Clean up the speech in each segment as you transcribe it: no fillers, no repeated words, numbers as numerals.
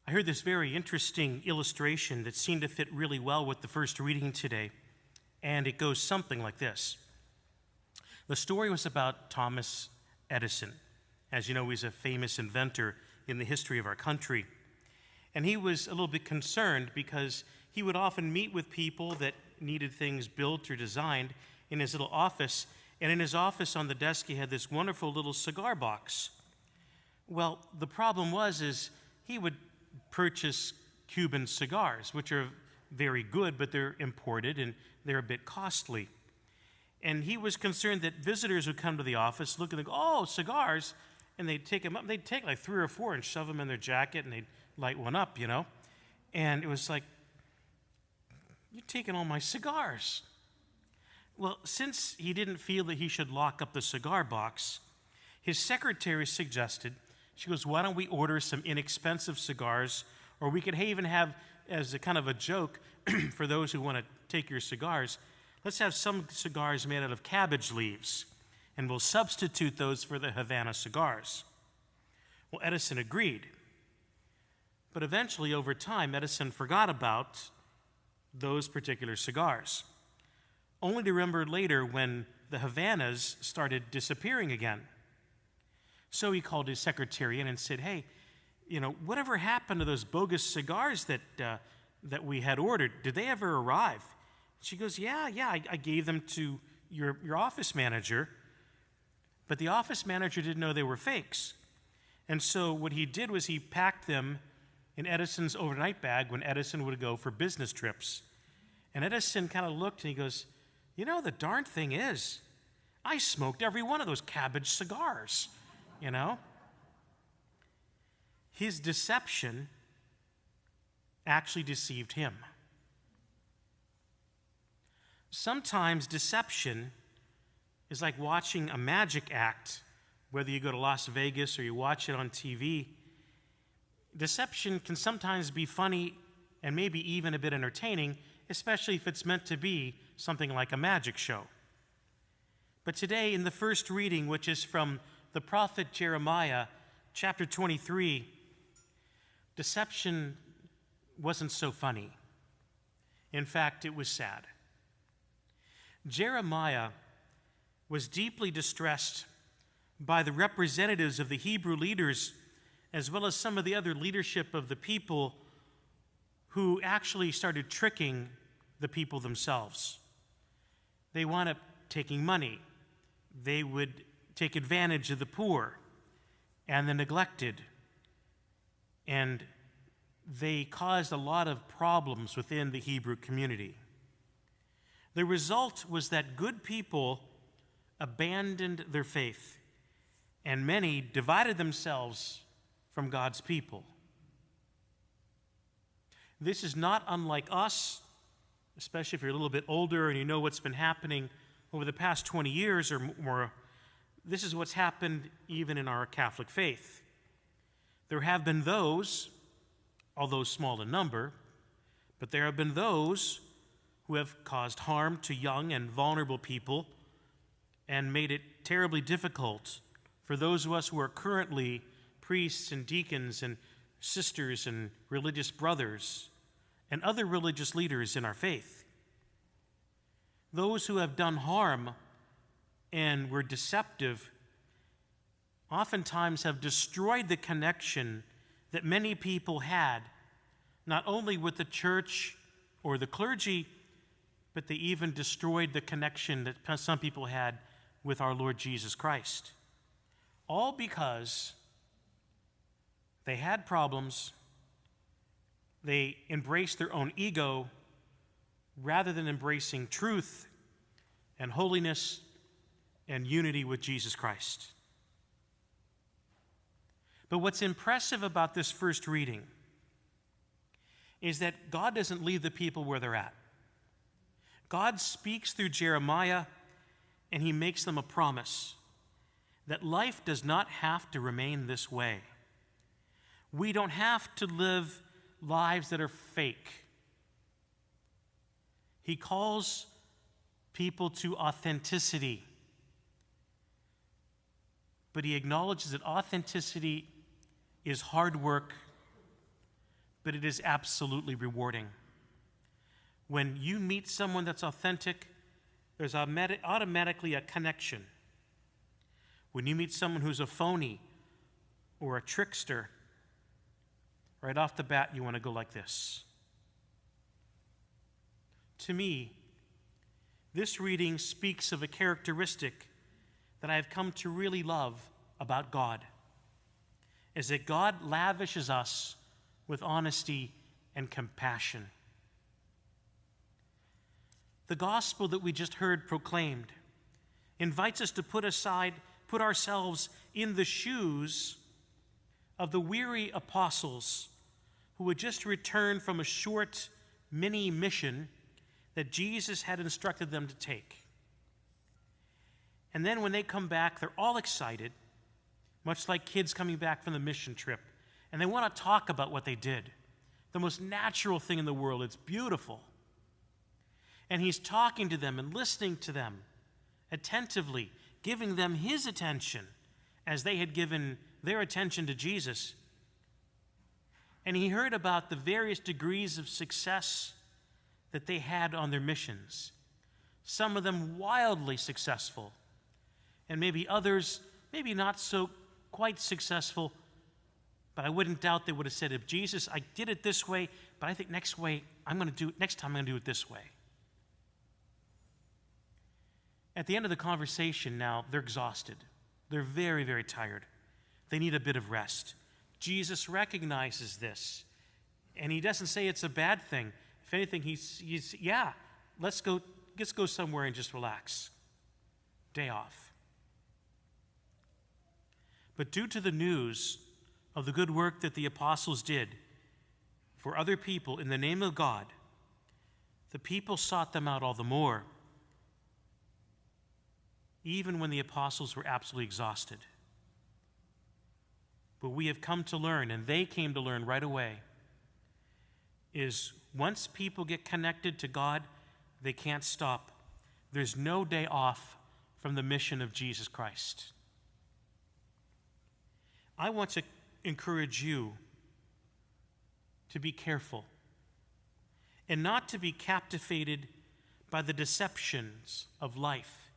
I heard this very interesting illustration that seemed to fit really well with the first reading today, and it goes something like this. The story was about Thomas Edison. As you know, he's a famous inventor in the history of our country. And he was a little bit concerned because he would often meet with people that needed things built or designed in his little office. And in his office on the desk, he had this wonderful little cigar box. Well, the problem is he would purchase Cuban cigars, which are very good, but they're imported and they're a bit costly. And he was concerned that visitors would come to the office, look and go, oh, cigars, and they'd take them up. They'd take like 3 or 4 and shove them in their jacket, and they'd light one up, you know. And it was like, you're taking all my cigars. Well, since he didn't feel that he should lock up the cigar box, his secretary suggested, she goes, why don't we order some inexpensive cigars, or we could even have, as a kind of a joke for those who want to take your cigars, let's have some cigars made out of cabbage leaves, and we'll substitute those for the Havana cigars. Well, Edison agreed. But eventually, over time, Edison forgot about those particular cigars, only to remember later when the Havanas started disappearing again. So he called his secretary in and said, hey, whatever happened to those bogus cigars that we had ordered? Did they ever arrive? She goes, yeah, I gave them to your office manager, but the office manager didn't know they were fakes. And so what he did was he packed them in Edison's overnight bag when Edison would go for business trips. And Edison kind of looked and he goes, the darn thing is, I smoked every one of those cabbage cigars, His deception actually deceived him. Sometimes deception is like watching a magic act, whether you go to Las Vegas or you watch it on TV. Deception can sometimes be funny and maybe even a bit entertaining, especially if it's meant to be something like a magic show. But today, in the first reading, which is from the prophet Jeremiah, chapter 23, deception wasn't so funny. In fact, it was sad. Jeremiah was deeply distressed by the representatives of the Hebrew leaders, as well as some of the other leadership of the people who actually started tricking the people themselves. They wound up taking money. They would take advantage of the poor and the neglected. And they caused a lot of problems within the Hebrew community. The result was that good people abandoned their faith, and many divided themselves from God's people. This is not unlike us, especially if you're a little bit older and you know what's been happening over the past 20 years or more. This is what's happened even in our Catholic faith. There have been those, although small in number, but there have been those who have caused harm to young and vulnerable people and made it terribly difficult for those of us who are currently priests and deacons and sisters and religious brothers and other religious leaders in our faith. Those who have done harm and were deceptive oftentimes have destroyed the connection that many people had, not only with the church or the clergy, but they even destroyed the connection that some people had with our Lord Jesus Christ. All because they had problems, they embraced their own ego rather than embracing truth and holiness and unity with Jesus Christ. But what's impressive about this first reading is that God doesn't leave the people where they're at. God speaks through Jeremiah, and he makes them a promise that life does not have to remain this way. We don't have to live lives that are fake. He calls people to authenticity, but he acknowledges that authenticity is hard work, but it is absolutely rewarding. When you meet someone that's authentic, there's automatically a connection. When you meet someone who's a phony or a trickster, right off the bat, you want to go like this. To me, this reading speaks of a characteristic that I have come to really love about God, is that God lavishes us with honesty and compassion. The gospel that we just heard proclaimed invites us to put ourselves in the shoes of the weary apostles who had just returned from a short mini mission that Jesus had instructed them to take. And then when they come back, they're all excited, much like kids coming back from the mission trip, and they want to talk about what they did. The most natural thing in the world. It's beautiful. And he's talking to them and listening to them attentively, giving them his attention as they had given their attention to Jesus. And he heard about the various degrees of success that they had on their missions. Some of them wildly successful, and maybe others maybe not so quite successful, but I wouldn't doubt they would have said, if Jesus, I did it this way, but I think next time I'm going to do it this way. At the end of the conversation now, they're exhausted. They're very, very tired. They need a bit of rest. Jesus recognizes this, and he doesn't say it's a bad thing. If anything, he's yeah, let's go somewhere and just relax. Day off. But due to the news of the good work that the apostles did for other people in the name of God, the people sought them out all the more, even when the apostles were absolutely exhausted. But we have come to learn, and they came to learn right away, is once people get connected to God, they can't stop. There's no day off from the mission of Jesus Christ. I want to encourage you to be careful and not to be captivated by the deceptions of life,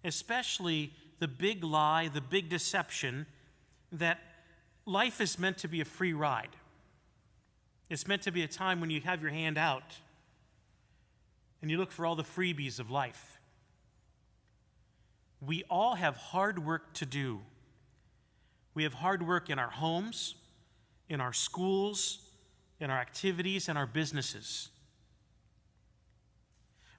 especially the big lie, the big deception that life is meant to be a free ride. It's meant to be a time when you have your hand out and you look for all the freebies of life. We all have hard work to do. We have hard work in our homes, in our schools, in our activities, and our businesses.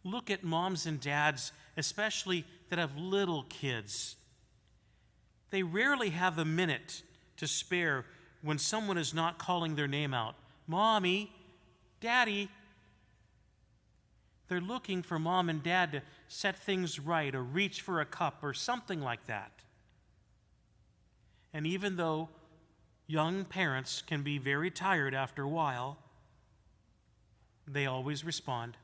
Look at moms and dads, especially that have little kids. They rarely have a minute to spare when someone is not calling their name out. Mommy, Daddy. They're looking for mom and dad to set things right or reach for a cup or something like that. And even though young parents can be very tired after a while, they always respond.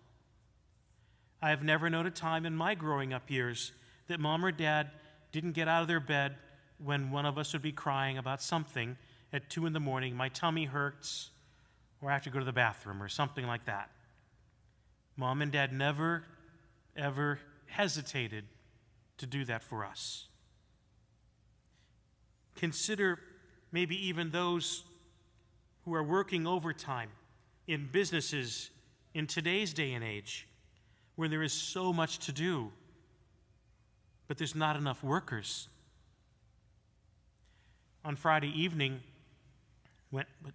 I have never known a time in my growing up years that mom or dad didn't get out of their bed when one of us would be crying about something at 2 a.m, my tummy hurts, or I have to go to the bathroom, or something like that. Mom and dad never, ever hesitated to do that for us. Consider maybe even those who are working overtime in businesses in today's day and age, where there is so much to do, but there's not enough workers. On Friday evening,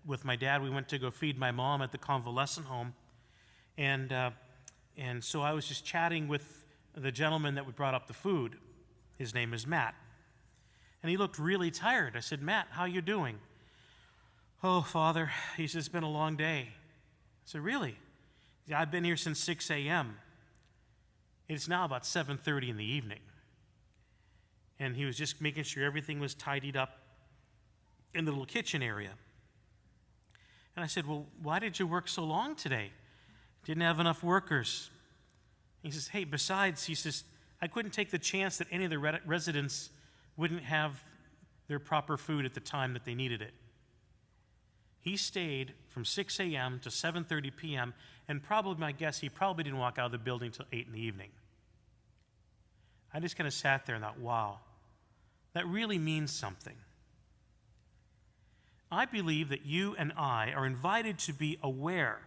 with my dad, we went to go feed my mom at the convalescent home, and so I was just chatting with the gentleman that brought up the food. His name is Matt, and he looked really tired. I said, Matt, how you doing? Oh, Father, he says, it's been a long day. I said, really? Yeah, I've been here since 6 a.m. It's now about 7:30 in the evening. And he was just making sure everything was tidied up in the little kitchen area. And I said, well, why did you work so long today? Didn't have enough workers. He says, hey, besides, he says, I couldn't take the chance that any of the residents wouldn't have their proper food at the time that they needed it. He stayed from 6 a.m. to 7:30 p.m., and probably, my guess, he probably didn't walk out of the building until 8 in the evening. I just kind of sat there and thought, wow, that really means something. I believe that you and I are invited to be aware,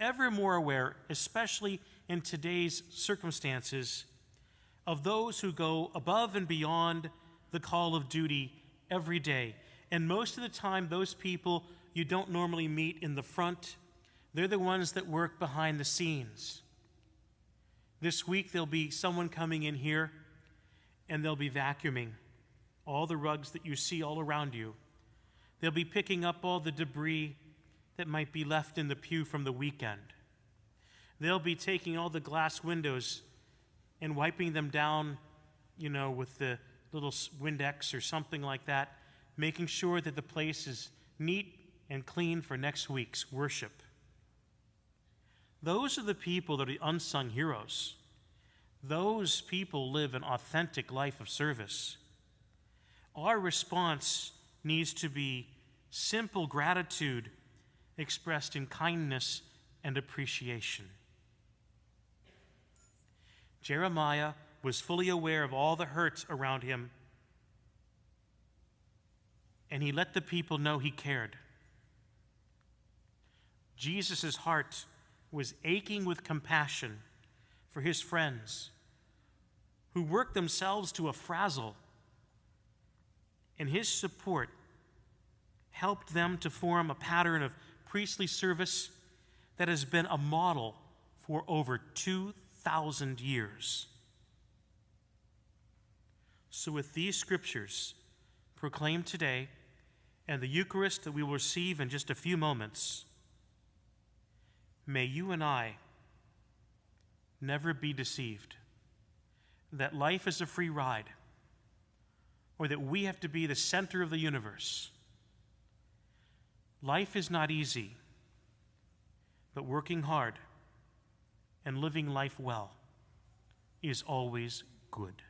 ever more aware, especially in today's circumstances, of those who go above and beyond the call of duty every day. And most of the time, those people you don't normally meet in the front. They're the ones that work behind the scenes. This week, there'll be someone coming in here, and they'll be vacuuming all the rugs that you see all around you. They'll be picking up all the debris that might be left in the pew from the weekend. They'll be taking all the glass windows and wiping them down, with the little Windex or something like that, making sure that the place is neat and clean for next week's worship. Those are the people that are the unsung heroes. Those people live an authentic life of service. Our response needs to be simple gratitude expressed in kindness and appreciation. Jeremiah was fully aware of all the hurts around him, and he let the people know he cared. Jesus' heart was aching with compassion for his friends who worked themselves to a frazzle, and his support helped them to form a pattern of priestly service that has been a model for over 2,000 years. So with these scriptures proclaimed today and the Eucharist that we will receive in just a few moments, may you and I never be deceived that life is a free ride, or that we have to be the center of the universe. Life is not easy, but working hard and living life well is always good.